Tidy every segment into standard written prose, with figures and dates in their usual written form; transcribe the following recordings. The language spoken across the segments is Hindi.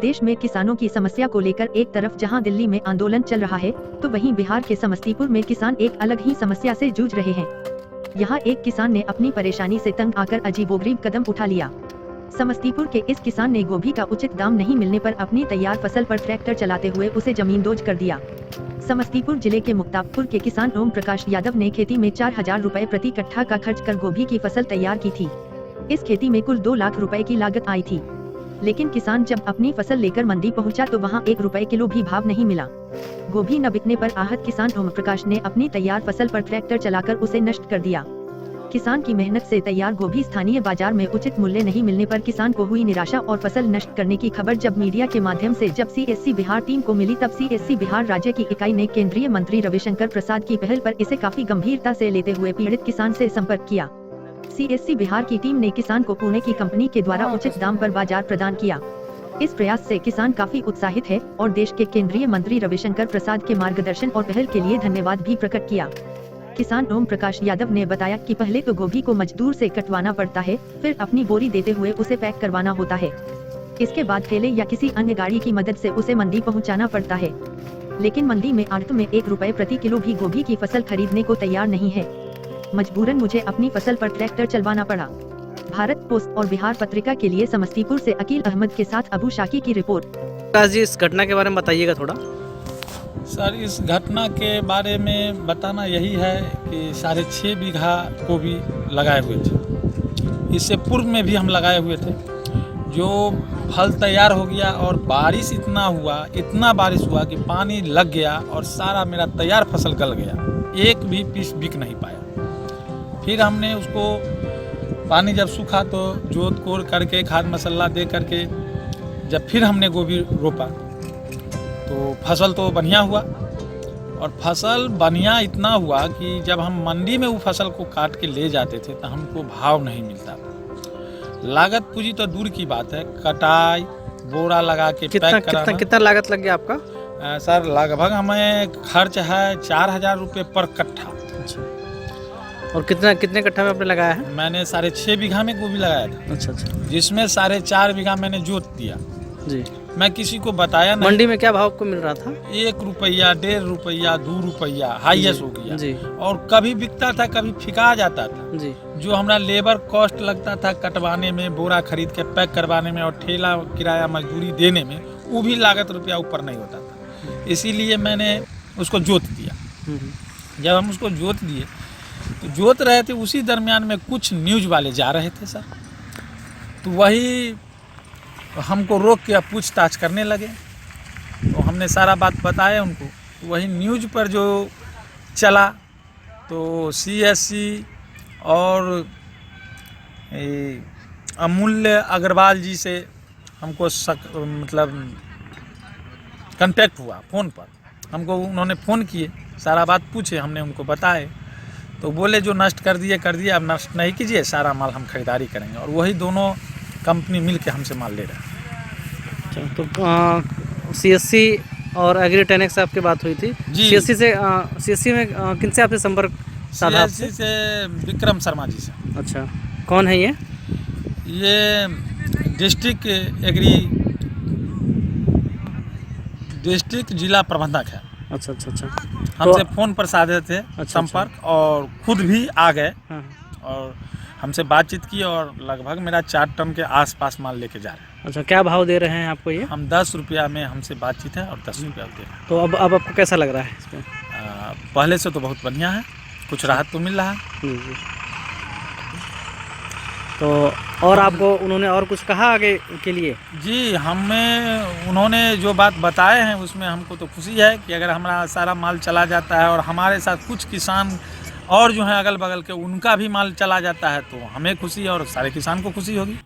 देश में किसानों की समस्या को लेकर एक तरफ जहां दिल्ली में आंदोलन चल रहा है, तो वहीं बिहार के समस्तीपुर में किसान एक अलग ही समस्या से जूझ रहे हैं। यहाँ एक किसान ने अपनी परेशानी से तंग आकर अजीबोगरीब कदम उठा लिया। समस्तीपुर के इस किसान ने गोभी का उचित दाम नहीं मिलने पर अपनी तैयार फसल पर ट्रैक्टर चलाते हुए उसे जमींदोज कर दिया। समस्तीपुर जिले के मुक्तापुर के किसान ओम प्रकाश यादव ने खेती में 4000 रुपए प्रति कट्ठा का खर्च कर गोभी की फसल तैयार की थी। इस खेती में कुल 2 लाख रुपए की लागत आई थी, लेकिन किसान जब अपनी फसल लेकर मंडी पहुंचा तो वहां 1 रुपए किलो भी भाव नहीं मिला। गोभी न बिकने पर आहत किसान ओम प्रकाश ने अपनी तैयार फसल पर ट्रैक्टर चलाकर उसे नष्ट कर दिया। किसान की मेहनत से तैयार गोभी स्थानीय बाजार में उचित मूल्य नहीं मिलने पर किसान को हुई निराशा और फसल नष्ट करने की खबर जब मीडिया के माध्यम से जब सीएससी बिहार टीम को मिली, तब सीएससी बिहार राज्य की इकाई ने केंद्रीय मंत्री रविशंकर प्रसाद की पहल पर इसे काफी गंभीरता से लेते हुए पीड़ित किसान से संपर्क किया। सीएससी बिहार की टीम ने किसान को पुणे की कंपनी के द्वारा उचित दाम पर बाजार प्रदान किया। इस प्रयास से किसान काफी उत्साहित है और देश के केंद्रीय मंत्री रविशंकर प्रसाद के मार्गदर्शन और पहल के लिए धन्यवाद भी प्रकट किया। किसान ओम प्रकाश यादव ने बताया कि पहले तो गोभी को मजदूर से कटवाना पड़ता है, फिर अपनी बोरी देते हुए उसे पैक करवाना होता है। इसके बाद ठेले या किसी अन्य गाड़ी की मदद से उसे मंडी पहुंचाना पड़ता है, लेकिन मंडी में आड़त में 1 रुपए प्रति किलो भी गोभी की फसल खरीदने को तैयार नहीं है। मजबूरन मुझे अपनी फसल पर ट्रैक्टर चलवाना पड़ा। भारत पोस्ट और बिहार पत्रिका के लिए समस्तीपुर से अकील अहमद के साथ अबू शाकी की रिपोर्ट। जी, इस घटना के बारे में बताइएगा थोड़ा। सर, इस घटना के बारे में बताना यही है कि 6.5 बीघा गोभी लगाए हुए थे। इससे पूर्व में भी हम लगाए हुए थे। जो फल तैयार हो गया और बारिश इतना बारिश हुआ कि पानी लग गया और सारा मेरा तैयार फसल गल गया। एक भी पीस बिक नहीं पाया। फिर हमने उसको पानी जब सूखा तो जोत कोड़ करके खाद मसाला दे करके जब फिर हमने गोभी रोपा तो फसल तो बढ़िया हुआ। और फसल बढ़िया इतना हुआ कि जब हम मंडी में वो फसल को काट के ले जाते थे तो हमको भाव नहीं मिलता था। लागत पूंजी तो दूर की बात है, कटाई बोरा लगा के पैक कराना। कितना लागत लग गया आपका? सर, लगभग हमें खर्च है 4000 रुपये पर कट्ठा। और कितने कट्ठा में आपने लगाया है? मैंने 6.5 बीघा में गोभी लगाया था। अच्छा, जिसमें 4.5 बीघा मैंने जोत दिया जी। मैं किसी को बताया नहीं। मंडी में क्या भाव को मिल रहा था? 1 रुपया, 1.5 रुपया, 2 रुपया हाईएस्ट हो गया जी। और कभी बिकता था, कभी फिका जाता था जी। जो हमारा लेबर कॉस्ट लगता था कटवाने में, बोरा खरीद के पैक करवाने में और ठेला किराया मजदूरी देने में, वो भी लागत रुपया ऊपर नहीं होता था। इसीलिए मैंने उसको जोत दिया। जब हम उसको जोत दिए तो जोत रहे थे, उसी दरमियान में कुछ न्यूज वाले जा रहे थे सर, तो वही हमको रोक के पूछताछ करने लगे। तो हमने सारा बात बताया उनको। तो वही न्यूज पर जो चला तो सीएससी और अमूल्य अग्रवाल जी से हमको मतलब कांटेक्ट हुआ फ़ोन पर। हमको उन्होंने फ़ोन किए, सारा बात पूछे, हमने उनको बताए तो बोले जो नष्ट कर दिए, अब नष्ट नहीं कीजिए, सारा माल हम खरीदारी करेंगे। और वही दोनों कंपनी मिल के हमसे माल ले रहे हैं। तो सीएससी और एग्रीटेनेक से आपकी बात हुई थी जी। सीएससी में किनसे आपने संपर्क साधा? सीएससी से विक्रम शर्मा जी से। अच्छा, कौन है ये? डिस्ट्रिक्ट जिला प्रबंधक है। अच्छा। हमसे फ़ोन पर साधे थे संपर्क और खुद भी आ गए। हाँ। और हमसे बातचीत की और लगभग मेरा 4 टन के आसपास माल लेके जा रहे हैं। अच्छा, क्या भाव दे रहे हैं आपको ये? हम 10 रुपया में हमसे बातचीत है और 10 रुपया दे रहे हैं। तो अब आपको कैसा लग रहा है इसमें? पहले से तो बहुत बढ़िया है, कुछ राहत तो मिल रहा है। जी। तो और आपको उन्होंने और कुछ कहा आगे के लिए? जी, उन्होंने जो बात बताए हैं उसमें हमको तो खुशी है कि अगर हमारा सारा माल चला जाता है और हमारे साथ कुछ किसान और जो है अगल बगल के, उनका भी माल चला जाता है तो हमें खुशी और सारे किसान को खुशी होगी।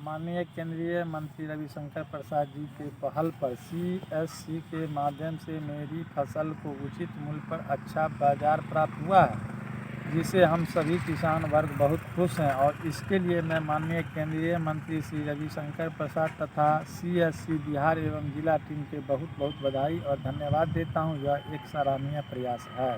माननीय केंद्रीय मंत्री रविशंकर प्रसाद जी के पहल पर सीएससी के माध्यम से मेरी फसल को उचित मूल्य पर अच्छा बाजार प्राप्त हुआ है, जिसे हम सभी किसान वर्ग बहुत खुश हैं। और इसके लिए मैं माननीय केंद्रीय मंत्री श्री रविशंकर प्रसाद तथा सीएससी बिहार एवं जिला टीम के बहुत बहुत बधाई और धन्यवाद देता हूं। यह एक सराहनीय प्रयास है।